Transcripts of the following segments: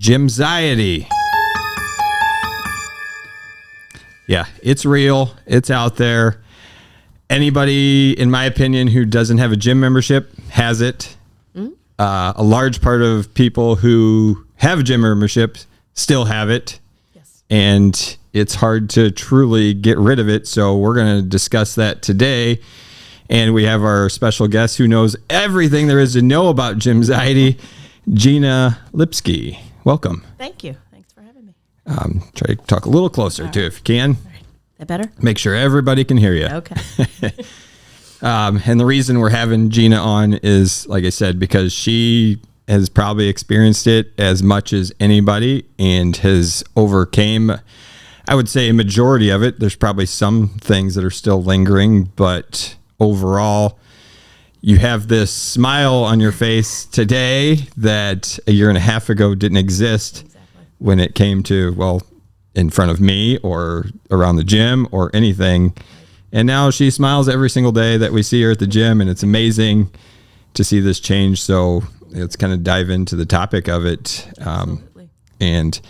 Gym-xiety. Yeah, it's real. It's out there. Anybody, in my opinion, who doesn't have a gym membership has it. A large part of people who have gym memberships still have it. Yes. And it's hard to truly get rid of it. So we're going to discuss that today. And we have our special guest who knows everything there is to know about Gym-xiety, Gina Lipski. Welcome. Thank you. Thanks for having me. Try to talk a little closer too, if you can. All right. That better? Make sure everybody can hear you. Okay. And the reason we're having Gina on is, like I said, because she has probably experienced it as much as anybody and has overcame, I would say, a majority of it. There's probably some things that are still lingering, but overall, you have this smile on your face today that a year and a half ago didn't exist. Exactly. When it came to, well, in front of me or around the gym or anything. And now she smiles every single day that we see her at the gym, and it's amazing to see this change. So let's kind of dive into the topic of it. Absolutely. And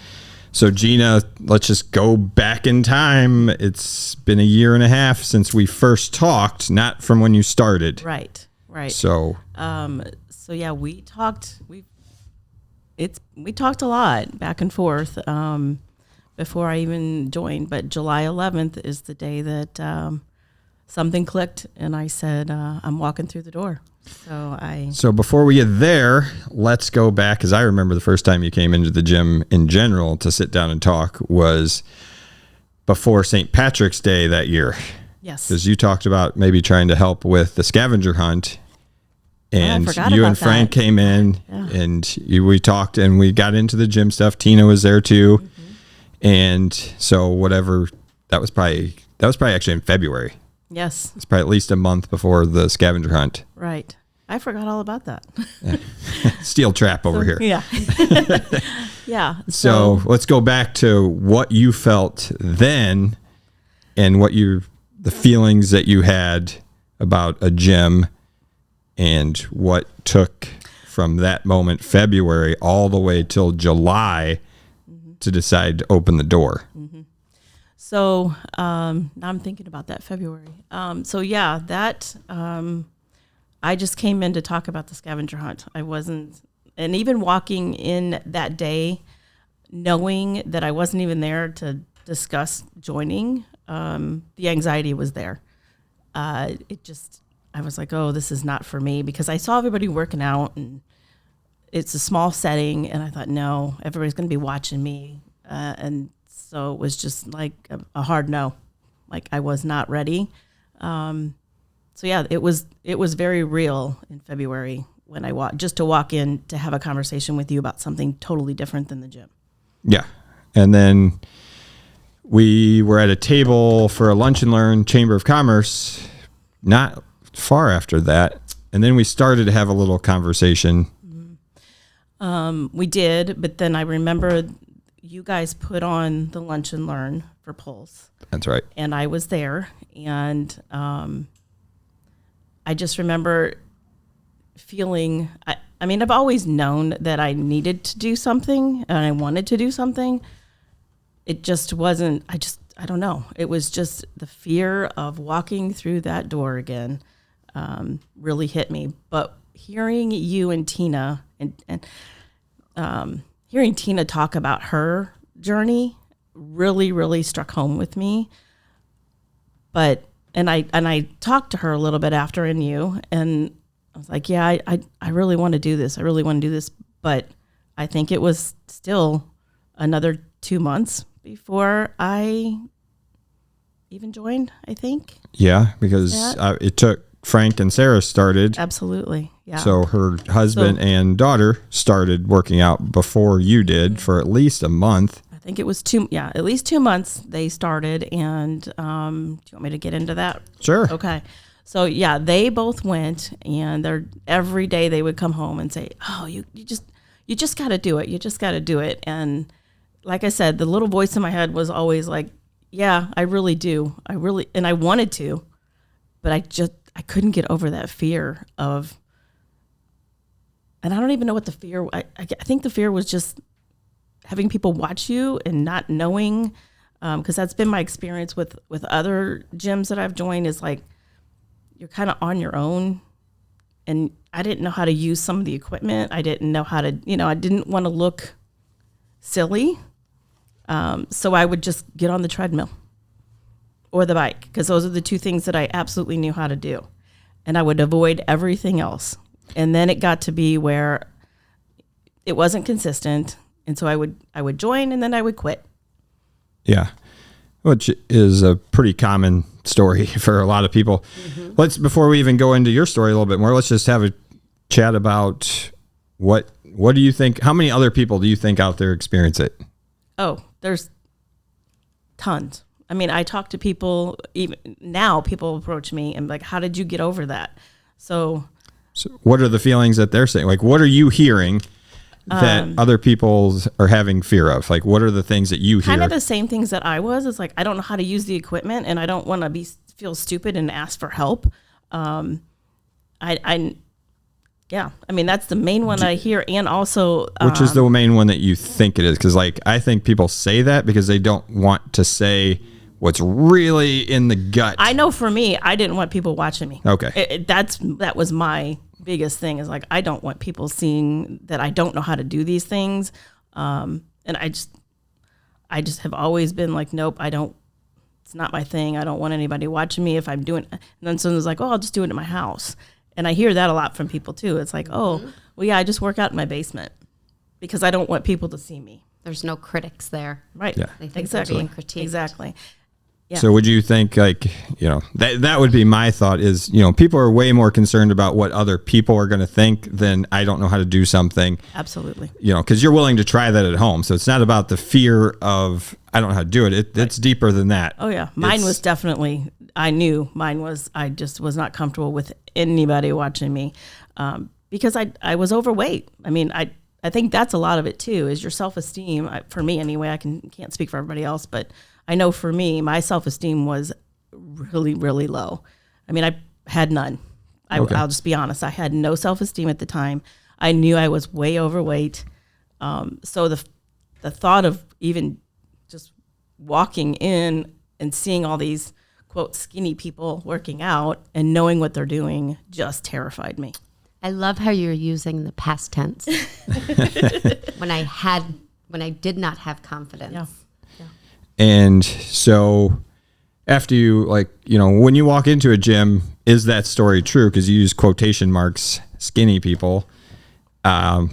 so, Gina, let's just go back in time. It's been a year and a half since we first talked, not from when you started. Right. So, yeah, we talked. We talked a lot back and forth before I even joined. But July 11th is the day that something clicked, and I said, "I'm walking through the door." So before we get there, let's go back, because I remember the first time you came into the gym in general to sit down and talk was before St. Patrick's Day that year. Yes. Because you talked about maybe trying to help with the scavenger hunt. And you and Frank came in, and we talked, and we got into the gym stuff. Tina was there too. Mm-hmm. And so whatever, that was probably actually in February. Yes. It's probably at least a month before the scavenger hunt. Right. I forgot all about that. Steel trap over here. Yeah. Yeah. So let's go back to what you felt then and the feelings that you had about a gym and what took from that moment, February, all the way till July to decide to open the door. Mm-hmm. So now I'm thinking about that February. I just came in to talk about the scavenger hunt. I wasn't, and even walking in that day, knowing that I wasn't even there to discuss joining, the anxiety was there. I was like, oh, this is not for me, because I saw everybody working out, and it's a small setting, and I thought, no, everybody's going to be watching me. And so it was just like a hard no. Like, I was not ready. It was very real in February when I walk in to have a conversation with you about something totally different than the gym. Yeah. And then we were at a table for a lunch and learn Chamber of Commerce not far after that. And then we started to have a little conversation. We did, but then I remember you guys put on the lunch and learn for Pulse. That's right. And I was there, and I just remember feeling, I've always known that I needed to do something and I wanted to do something. It just wasn't, I don't know. It was just the fear of walking through that door again really hit me. But hearing you and Tina and hearing Tina talk about her journey really, really struck home with me. And I talked to her a little bit after, and I was like, yeah, I really want to do this. I really want to do this. But I think it was still another 2 months before I even joined, I think. Yeah, because it took Frank and Sarah started. Absolutely, yeah. So her husband and daughter started working out before you did for at least a month. I think it was at least 2 months they started. And do you want me to get into that? Sure. Okay. So yeah, they both went, and every day they would come home and say, "Oh, you just got to do it. You just got to do it." And like I said, the little voice in my head was always like, "Yeah, I really do. And I wanted to, but I couldn't get over that fear of." And I don't even know what the fear. I think the fear was just having people watch you and not knowing, because that's been my experience with other gyms that I've joined, is like you're kind of on your own. And I didn't know how to use some of the equipment. I didn't know how to, I didn't want to look silly. So I would just get on the treadmill or the bike, because those are the two things that I absolutely knew how to do. And I would avoid everything else. And then it got to be where it wasn't consistent. And so I would join and then I would quit. Yeah. Which is a pretty common story for a lot of people. Mm-hmm. Before we even go into your story a little bit more, let's just have a chat about what do you think, how many other people do you think out there experience it? Oh, there's tons. I mean, I talk to people, even now people approach me and like, how did you get over that? So what are the feelings that they're saying? Like, what are you hearing that other people are having fear of? Like, what are the things that you hear? Kind of the same things that I was. It's like, I don't know how to use the equipment and I don't want to feel stupid and ask for help. Yeah, I mean, that's the main one I hear. And also, which is the main one that you think it is? Because like, I think people say that because they don't want to say what's really in the gut. I know for me, I didn't want people watching me. Okay. That was my biggest thing, is like, I don't want people seeing that I don't know how to do these things. And I just have always been like, nope, it's not my thing. I don't want anybody watching me if I'm doing it. And then someone's like, oh, I'll just do it at my house. And I hear that a lot from people too. It's like, oh, well, yeah, I just work out in my basement because I don't want people to see me. There's no critics there. Right. Yeah. They think they're being critiqued. Exactly. Yeah. So would you think, like, that would be my thought is, people are way more concerned about what other people are going to think than I don't know how to do something. Absolutely. Because you're willing to try that at home. So it's not about the fear of, I don't know how to do it. It's deeper than that. Oh yeah. Mine was definitely, I just was not comfortable with anybody watching me, because I was overweight. I mean, I think that's a lot of it too, is your self-esteem. For me anyway, I can't speak for everybody else, but I know for me, my self-esteem was really, really low. I mean, I had none. I'll just be honest. I had no self-esteem at the time. I knew I was way overweight. So the thought of even just walking in and seeing all these, quote, skinny people working out and knowing what they're doing just terrified me. I love how you're using the past tense. when I did not have confidence. Yeah. And so after you, when you walk into a gym, is that story true? Because you use quotation marks, skinny people. Back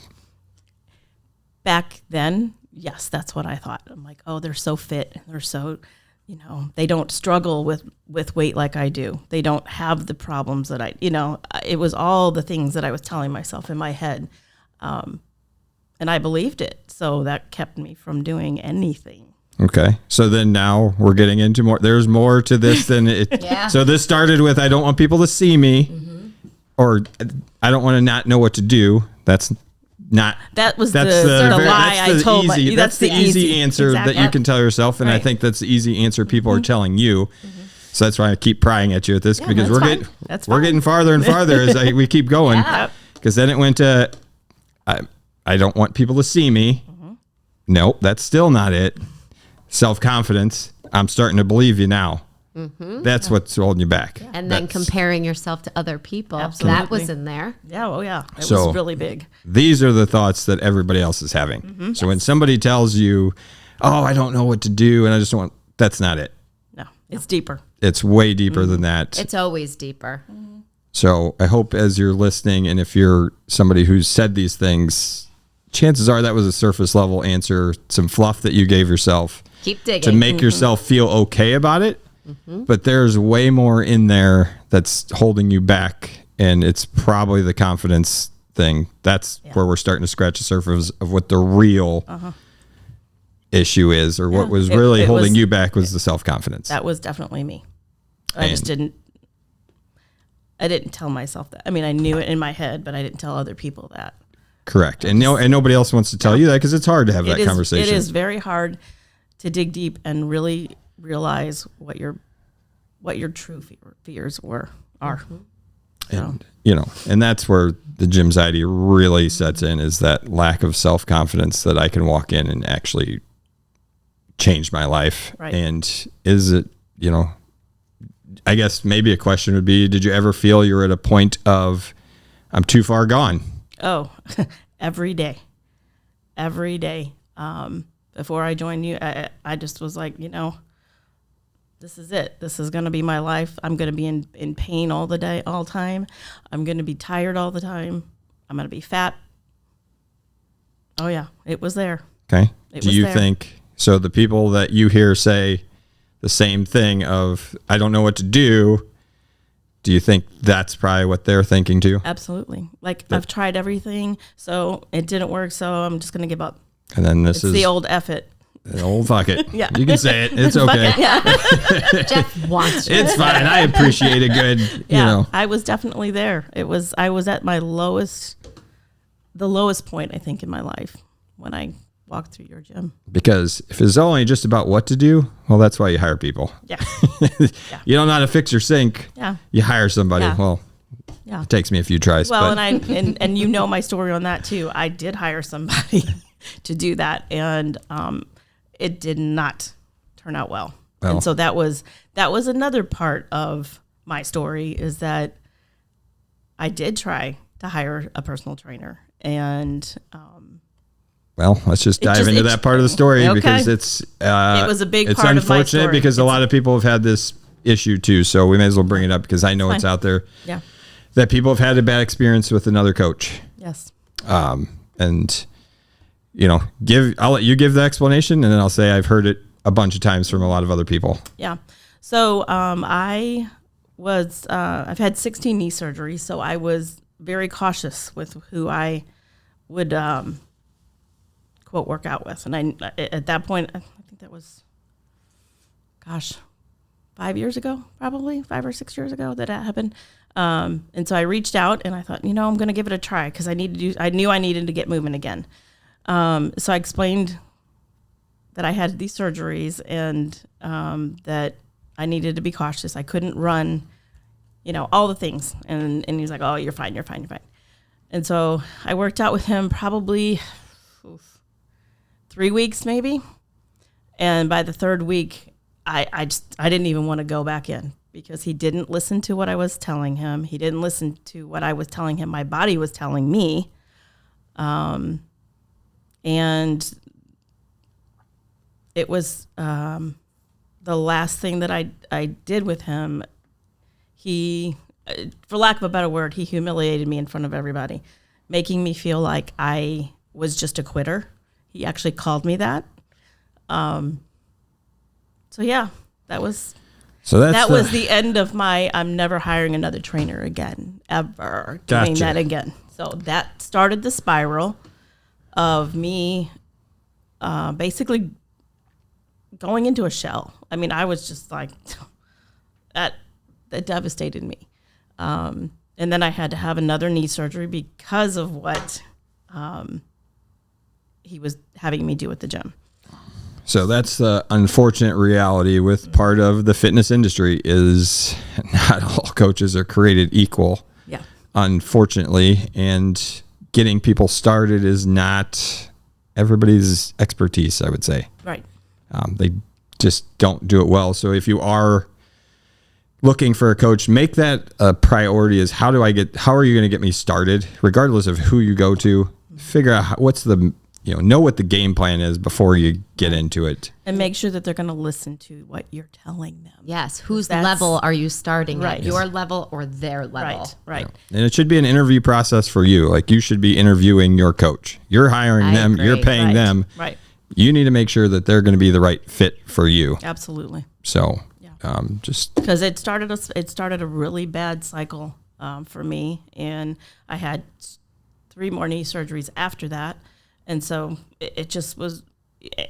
then, yes, that's what I thought. I'm like, oh, they're so fit. They're so, they don't struggle with weight like I do. They don't have the problems that it was all the things that I was telling myself in my head. And I believed it. So that kept me from doing anything. Okay. So then now we're getting into more. There's more to this than it. Yeah. So this started with, I don't want people to see me, or I don't want to not know what to do. That was the lie I told myself. That's the easy answer that you can tell yourself. And I think that's the easy answer people are telling you. So that's why I keep prying at you at this, because we're getting farther and farther as we keep going. Because then it went to, I don't want people to see me. Nope, that's still not it. Self-confidence. I'm starting to believe you now. That's what's holding you back. And then comparing yourself to other people. Absolutely. That was in there. Yeah. Oh yeah. It was really big. These are the thoughts that everybody else is having. So when somebody tells you, oh, I don't know what to do, and I just want, that's not it. No, it's deeper. It's way deeper than that. It's always deeper. So I hope as you're listening, and if you're somebody who's said these things, chances are that was a surface level answer, some fluff that you gave yourself. Keep digging. To make yourself feel okay about it. But there's way more in there that's holding you back. And it's probably the confidence thing. That's where we're starting to scratch the surface of what the real issue is, or what was really holding you back was the self-confidence. That was definitely me. I didn't tell myself that. I mean, I knew it in my head, but I didn't tell other people that. Correct. And nobody else wants to tell you that, because it's hard to have that conversation. It is very hard to dig deep and really realize what your true fears are. And, and that's where the Gym-xiety really sets in, is that lack of self-confidence that I can walk in and actually change my life. Right. And is it, I guess maybe a question would be, did you ever feel you're at a point of, I'm too far gone? Oh, every day. Before I joined you, I just was like, this is it. This is going to be my life. I'm going to be in pain all the time. I'm going to be tired all the time. I'm going to be fat. Oh yeah, it was there. Okay. Do you think, so the people that you hear say the same thing of, I don't know what to do you think that's probably what they're thinking too? Absolutely. Like, I've tried everything, so it didn't work, so I'm just going to give up. And then it's the old F it. The old fuck it. Yeah. You can say it. It's okay. Jeff wants you. It's fine. I appreciate a good, I was definitely there. I was at my the lowest point, I think, in my life when I walked through your gym. Because if it's only just about what to do, well, that's why you hire people. Yeah. You don't know how to fix your sink. Yeah. You hire somebody. Yeah. Well, it takes me a few tries. Well, and you know my story on that too. I did hire somebody to do that, and it did not turn out well. And so that was another part of my story, is that I did try to hire a personal trainer, and well, let's just dive into that part of the story, because it was a big it's part of my unfortunate story. because a lot of people have had this issue too, so we may as well bring it up because I know it's out there. Yeah. That people have had a bad experience with another coach. Yes. And I'll let you give the explanation, and then I'll say I've heard it a bunch of times from a lot of other people. Yeah. So I've had 16 knee surgeries, so I was very cautious with who I would quote work out with. And at that point, I think that was, 5 years ago, probably 5 or 6 years ago that happened. And so I reached out and I thought, I'm going to give it a try, because I knew I needed to get moving again. So I explained that I had these surgeries and that I needed to be cautious. I couldn't run, all the things. And he was like, oh, you're fine. And so I worked out with him probably 3 weeks maybe. And by the third week, I didn't even want to go back in, because he didn't listen to what I was telling him. He didn't listen to what I was telling him. My body was telling me. And it was the last thing that I did with him. He, for lack of a better word, he humiliated me in front of everybody, making me feel like I was just a quitter. He actually called me that. So yeah, that was the end of my, I'm never hiring another trainer again, ever doing that again. So that started the spiral of me basically going into a shell. I mean, I was just like, that devastated me. And then I had to have another knee surgery because of what he was having me do at the gym. So that's the unfortunate reality with part of the fitness industry, is not all coaches are created equal. Yeah. Unfortunately, and getting people started is not everybody's expertise, I would say. Right. They just don't do it well. So if you are looking for a coach, make that a priority. Is how are you going to get me started, regardless of who you go to? Figure out what's the, know what the game plan is before you get into it. And make sure that they're going to listen to what you're telling them. Yes. Whose level are you starting right. at? Your level or their level? Right. And it should be an interview process for you. Like, you should be interviewing your coach. You're hiring them. Agree. You're paying them. Right. You need to make sure that they're going to be the right fit for you. Absolutely. So just because it started a really bad cycle for me, and I had 3 more knee surgeries after that. And so it just was,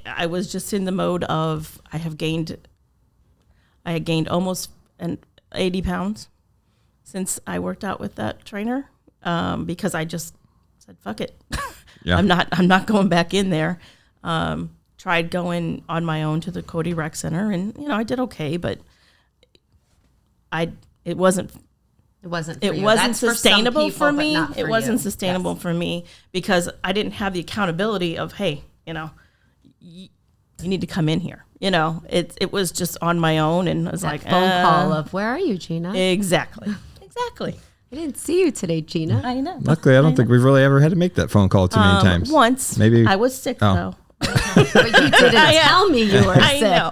I was just in the mode of, I had gained almost 80 pounds since I worked out with that trainer, because I just said, fuck it. Yeah. I'm not going back in there. Tried going on my own to the Cody Rec Center, and I did okay, but there It wasn't for it you. wasn't That's for some sustainable people, for but me. not It for wasn't you. sustainable Yes. for me because I didn't have the accountability of, hey, you need to come in here. It was just on my own, and I was That like, phone call of, where are you, Gina? exactly. I didn't see you today, Gina. I know. Luckily, I don't think we've really ever had to make that phone call too many times. Once, Maybe. I was sick though. But you didn't tell me you were I sick. know.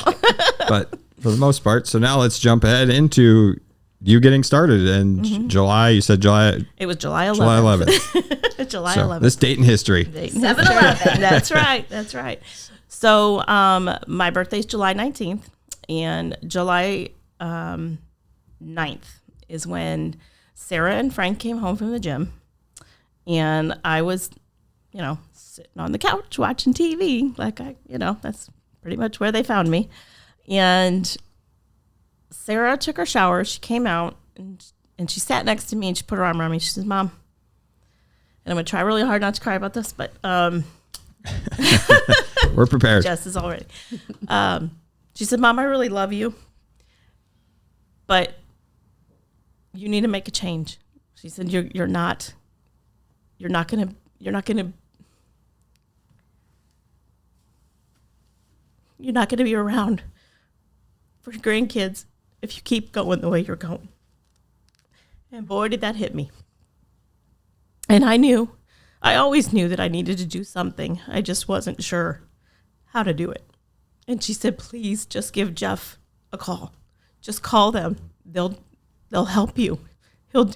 But for the most part, so now let's jump ahead into you getting started in July. You said July. It was July 11th. July 11th. July So 11th. this date in history. 7-Eleven. That's right. That's right. So my birthday's July 19th, and July 9th is when Sarah and Frank came home from the gym, and I was, sitting on the couch watching TV. That's pretty much where they found me. And Sarah took her shower. She came out, and she sat next to me, and she put her arm around me. She says, "Mom," and I'm going to try really hard not to cry about this, but We're prepared. Jess is already. She said, "Mom, I really love you, but you need to make a change." She said, "You're not gonna be around for your grandkids if you keep going the way you're going." And boy, did that hit me. And I always knew that I needed to do something. I just wasn't sure how to do it. And she said, "Please just give Jeff a call. Just call them. They'll help you.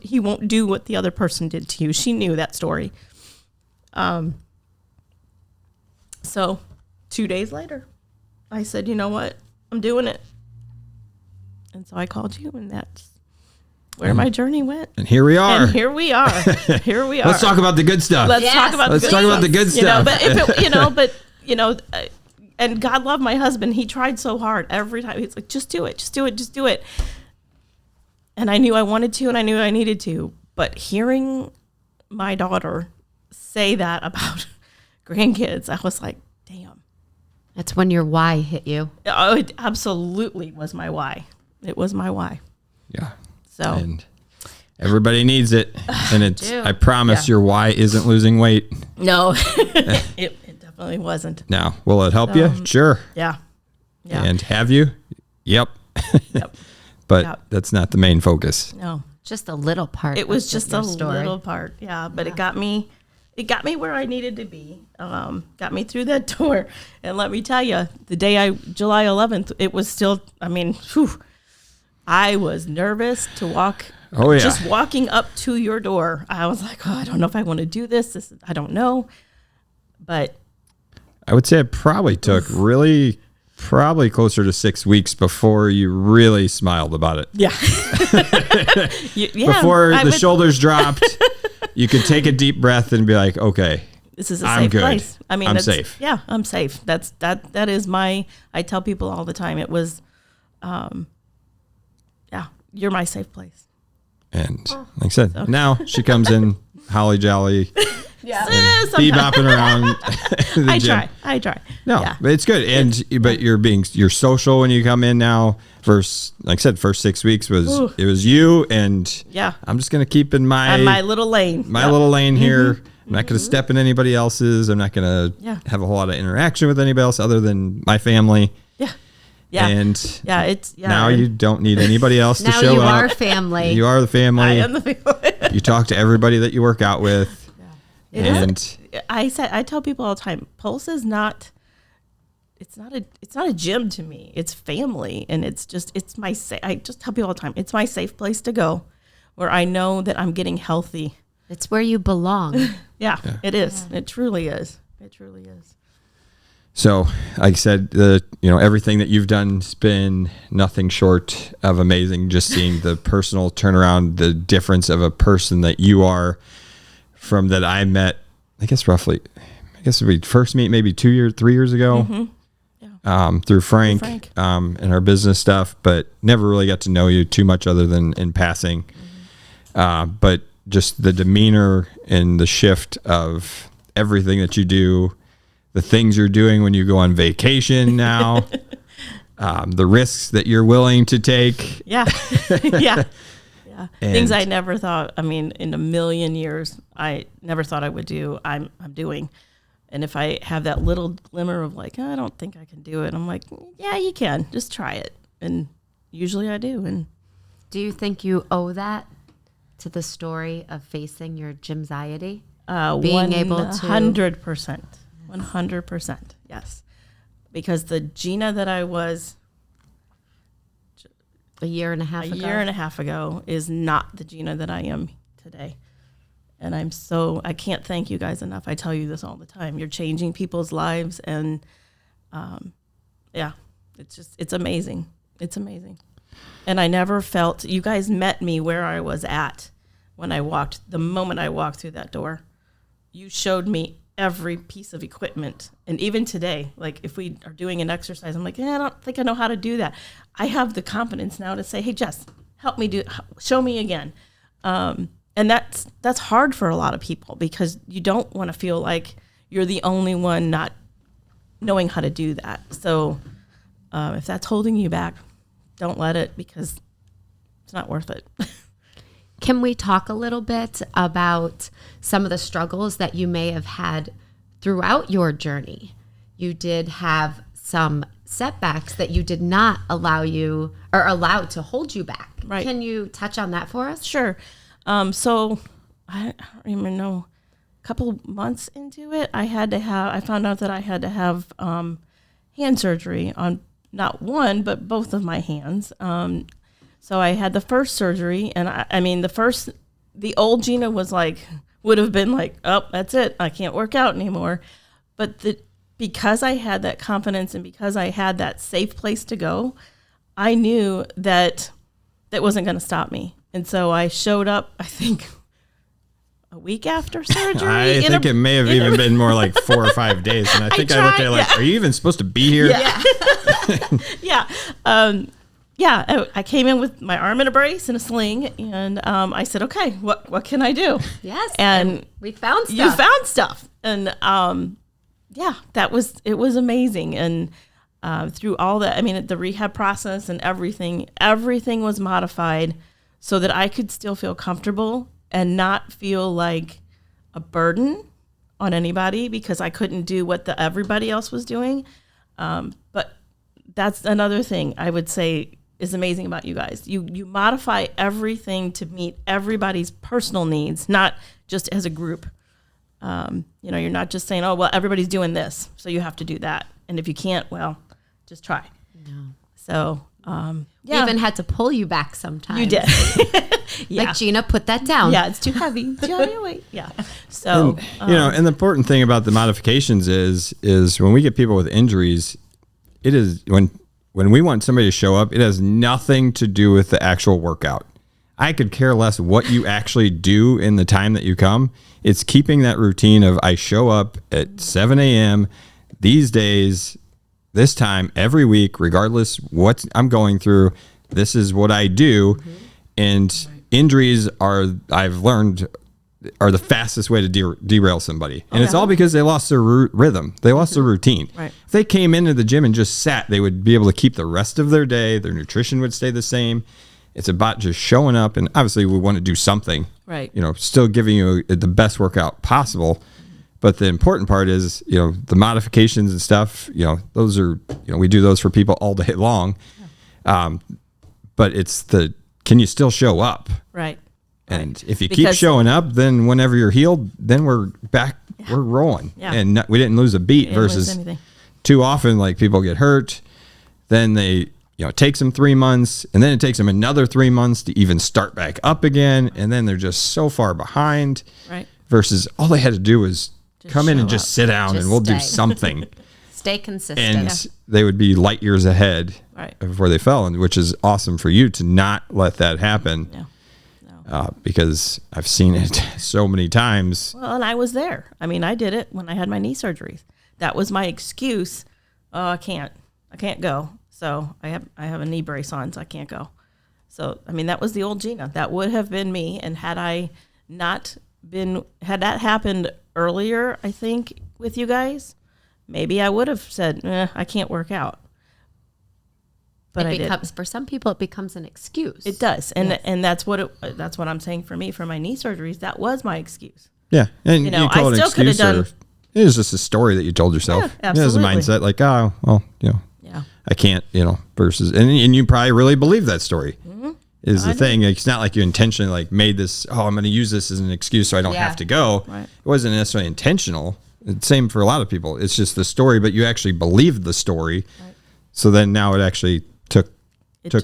He won't do what the other person did to you." She knew that story. So 2 days later, I said, "You know what? I'm doing it." And so I called you, and that's where my journey went. And here we are. And here we are. Here we are. Let's talk about the good stuff. Let's Yes, talk about Let's talk about the good stuff. And God love my husband. He tried so hard every time. He's like, "Just do it, just do it, just do it." And I knew I wanted to, and I knew I needed to. But hearing my daughter say that about grandkids, I was like, damn. That's when your why hit you. Oh, it absolutely was my why. It was my why. Yeah. So And everybody needs it. And it's, do. I promise Yeah. your why isn't losing weight. no, it definitely wasn't. Now, will it help you? Sure. Yeah. Yeah. And have you? Yep. Yep. But Yep. that's not the main focus. No. Just a little part. It was of just your a story. little part, yeah. But it got me where I needed to be. Got me through that door. And let me tell you, July 11th, it was still. I mean, whew, I was nervous to walk. Oh, yeah. Just walking up to your door, I was like, "Oh, I don't know if I want to do this. I don't know." But I would say it probably took probably closer to 6 weeks before you really smiled about it. yeah, Before I the would- shoulders dropped, you could take a deep breath and be like, okay, This is a I'm safe good. place. I mean, I'm that's- safe. Yeah, I'm safe. That is my. I tell people all the time. It was, yeah, you're my safe place. and like I said, now she comes in holly jolly, Yeah, bebopping around the I gym. try. No, Yeah. but it's good. And but you're social when you come in now. First, like I said, first 6 weeks Ooh. it was you, and Yeah. I'm just gonna keep in my My little lane. my little lane here. I'm not gonna step in anybody else's. I'm not gonna Yeah. have a whole lot of interaction with anybody else other than my family. Yeah. Yeah. And yeah. It's yeah. now and you don't need anybody else to Now show you up. are family. You are the family. I am the. You talk to everybody that you work out with. It is. I tell people all the time, Pulse is not. It's not a gym to me. It's family, and it's my. I just tell people all the time, it's my safe place to go, where I know that I'm getting healthy. It's where you belong. Yeah. It is. It truly is. It truly is. So, like I said, everything that you've done has been nothing short of amazing. Just seeing the personal turnaround, the difference of a person that you are from that I met, I guess we first meet maybe 3 years ago, through Frank, and our business stuff, but never really got to know you too much other than in passing. But just the demeanor and the shift of everything that you do, the things you're doing when you go on vacation now, the risks that you're willing to take. Yeah. Yeah. Yeah. And Things I never thought, I mean, in a million years, I never thought I would do, I'm doing. And if I have that little glimmer of like, I don't think I can do it, I'm like, yeah, you can. Just try it. And usually I do. And Do you think you owe that to the story of facing your gym-xiety? being able to 100%, 100%, yes. Because the Gina that I was a year and a half ago is not the Gina that I am today. And I can't thank you guys enough. I tell you this all the time. You're changing people's lives, and yeah, it's amazing. It's amazing. And I never felt, you guys met me where I was at when the moment I walked through that door. You showed me every piece of equipment. And even today, like if we are doing an exercise, I'm like, I don't think I know how to do that. I have the confidence now to say, hey, Jess, help me show me again. And that's hard for a lot of people, because you don't want to feel like you're the only one not knowing how to do that. So if that's holding you back, don't let it, because it's not worth it. Can we talk a little bit about some of the struggles that you may have had throughout your journey? You did have some setbacks that you did not allowed to hold you back. Right. Can you touch on that for us? Sure. So I don't even know, a couple months into it, I found out that I had to have hand surgery on not one, but both of my hands. So I had the first surgery, and the old Gina would have been like, oh, that's it. I can't work out anymore. But because I had that confidence and because I had that safe place to go, I knew that wasn't going to stop me. And so I showed up, I think, a week after surgery. I think it may have even been more like 4 or 5 days. And I think I looked at it like, are you even supposed to be here? Yeah. Yeah. I came in with my arm in a brace and a sling, and I said, okay, what can I do? Yes. And we found stuff. You found stuff. And it was amazing. And through all that, the rehab process and everything was modified so that I could still feel comfortable and not feel like a burden on anybody, because I couldn't do what everybody else was doing. But that's another thing I would say is amazing about you guys. You modify everything to meet everybody's personal needs, not just as a group. You're not just saying, oh, well, everybody's doing this, so you have to do that. And if you can't, well, just try. No. So, We even had to pull you back sometimes. You did. Yeah. Like, Gina, put that down. Yeah, it's too heavy. Weight. Yeah. So, and the important thing about the modifications is when we get people with injuries, it is when we want somebody to show up, it has nothing to do with the actual workout. I could care less what you actually do in the time that you come. It's keeping that routine of, I show up at 7 a.m. these days, this time every week, regardless what I'm going through. This is what I do. Mm-hmm. And injuries I've learned, are the fastest way to derail somebody. And it's all because they lost their rhythm. They lost their routine. Right. If they came into the gym and just sat, they would be able to keep the rest of their day. Their nutrition would stay the same. It's about just showing up. And obviously we want to do something, right? Still giving you the best workout possible. But the important part is, the modifications and stuff, those are, we do those for people all day long. Yeah. But it's can you still show up? Right. And if you keep showing up, then whenever you're healed, then we're back, we're rolling. Yeah. And we didn't lose a beat versus too often, like people get hurt, then they, it takes them 3 months, and then it takes them another 3 months to even start back up again. And then they're just so far behind. Right. Versus all they had to do was come in and just sit down and we'll do something. Stay consistent. And they would be light years ahead of where they fell, and which is awesome for you to not let that happen. Yeah. Because I've seen it so many times. Well, and I was there. I did it when I had my knee surgeries. That was my excuse. Oh, I can't go. So I have a knee brace on, so I can't go. So, that was the old Gina. That would have been me. And had that happened earlier, I think, with you guys, maybe I would have said, I can't work out. but it I didn't. becomes, for some people, it becomes an excuse. It does. And that's what I'm saying for me, for my knee surgeries, that was my excuse. Yeah. And You know, you call I it an still could have excuse, done. it was just a story that you told yourself. Yeah, It was a absolutely. mindset like, oh, well, Yeah. I can't, versus, and you probably really believe that story is the thing. Like, it's not like you intentionally like made this, I'm going to use this as an excuse so I don't Yeah. have to go. Right. It wasn't necessarily intentional. It's same for a lot of people. It's just the story, but you actually believed the story. Right. So then now it actually took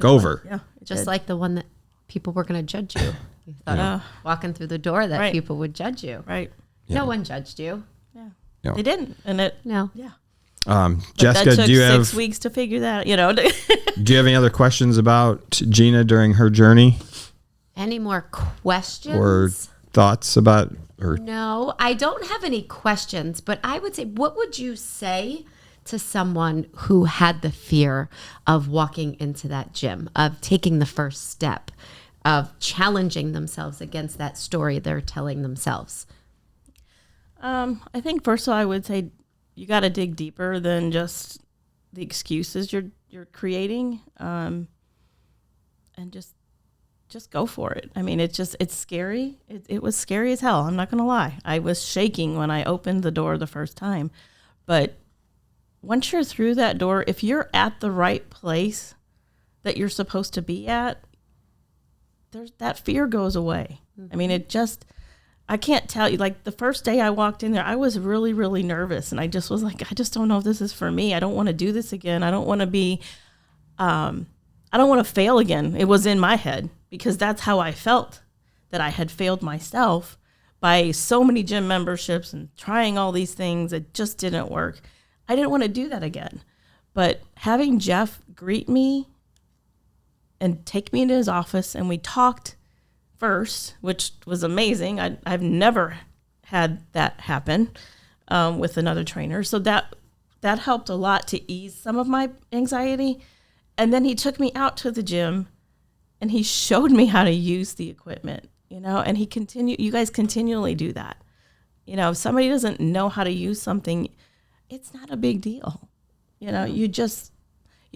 over. Yeah. Just like the one that people were going to judge you. You thought walking through the door that Right. people would judge you. Right. No one judged you. Yeah. No. They didn't. And it, No. yeah. But Jessica, that took do you 6 have weeks to figure that, do you have any other questions about Gina during her journey Any more questions? or thoughts about her? No, I don't have any questions, but I would say, what would you say to someone who had the fear of walking into that gym, of taking the first step, of challenging themselves against that story they're telling themselves? I think first of all, I would say you got to dig deeper than just the excuses you're creating, and just go for it. I mean, it's scary. It was scary as hell. I'm not gonna lie. I was shaking when I opened the door the first time, but once you're through that door, if you're at the right place that you're supposed to be at, that fear goes away. I mean, I can't tell you, like the first day I walked in there, I was really, really nervous. And I just was like, I just don't know if this is for me. I don't want to do this again. I don't want to be, I don't want to fail again. It was in my head because that's how I felt, that I had failed myself by so many gym memberships and trying all these things. It just didn't work. I didn't want to do that again. But having Jeff greet me and take me into his office, and we talked first, which was amazing. I've never had that happen with another trainer. So that helped a lot to ease some of my anxiety. And then he took me out to the gym and he showed me how to use the equipment, and you guys continually do that. If somebody doesn't know how to use something, it's not a big deal. You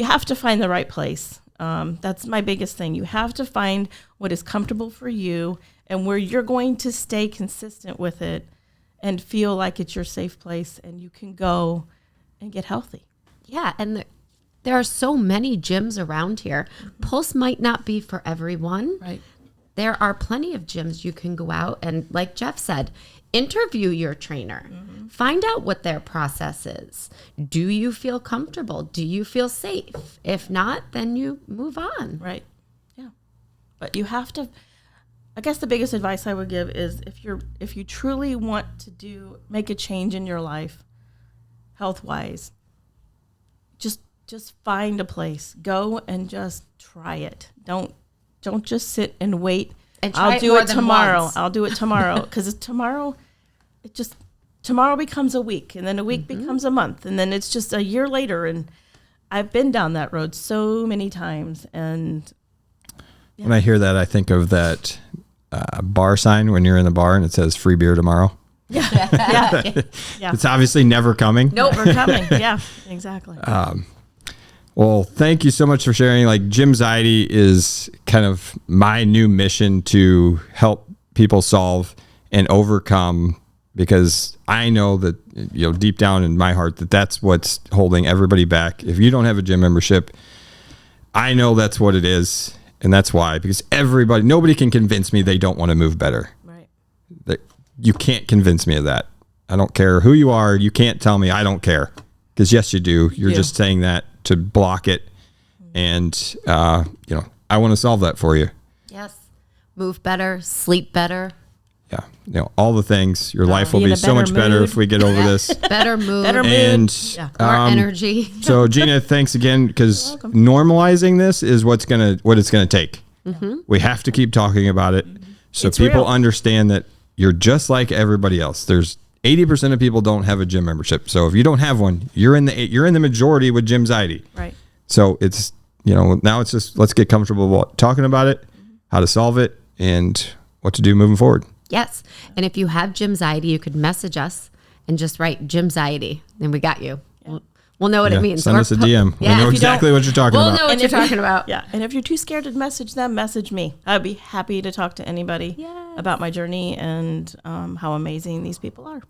have to find the right place. That's my biggest thing. You have to find what is comfortable for you and where you're going to stay consistent with it and feel like it's your safe place and you can go and get healthy. Yeah, and there are so many gyms around here. Pulse might not be for everyone. Right. There are plenty of gyms you can go out and, like Jeff said, interview your trainer. Find out what their process is. Do you feel comfortable? Do you feel safe? If not, then you move on. Right. Yeah. But you have to, I guess the biggest advice I would give is if you truly want to make a change in your life, health-wise, just find a place. Go and just try it. Don't just sit and wait. And try I'll it do more it than tomorrow. once. I'll do it tomorrow. Because tomorrow becomes a week, and then a week becomes a month, and then it's just a year later. And I've been down that road so many times. And When I hear that, I think of that bar sign when you're in the bar and it says free beer tomorrow. yeah, It's obviously never coming. nope, we're coming. Yeah, exactly. Well, thank you so much for sharing. Like, Gym-xiety is kind of my new mission to help people solve and overcome, because I know that, deep down in my heart, that's what's holding everybody back. If you don't have a gym membership, I know that's what it is. And that's why, because nobody can convince me they don't want to move better. Right. You can't convince me of that. I don't care who you are. You can't tell me I don't care, because yes, you do. You're just saying that to block it. And, I want to solve that for you. Yes. Move better, sleep better. Yeah. All the things. Your life will be in be a so much better better mood. if we get over this. Better mood. Better mood. And More energy. so Gina, thanks again, because normalizing this is what it's gonna take. We have to keep talking about it so It's people real. understand that you're just like everybody else. There's 80% of people don't have a gym membership. So if you don't have one, you're in the majority with Gym-xiety. Right. So it's now it's just, let's get comfortable talking about it, how to solve it, and what to do moving forward. Yes. And if you have Gym-xiety, you could message us and just write Gym-xiety, and we got you. we'll know what it means. Send us a DM. Yeah, we know if you exactly what you're talking We'll about. know what And you're if you- talking about. Yeah. And if you're too scared to message them, message me. I'd be happy to talk to anybody Yes. about my journey and how amazing these people are.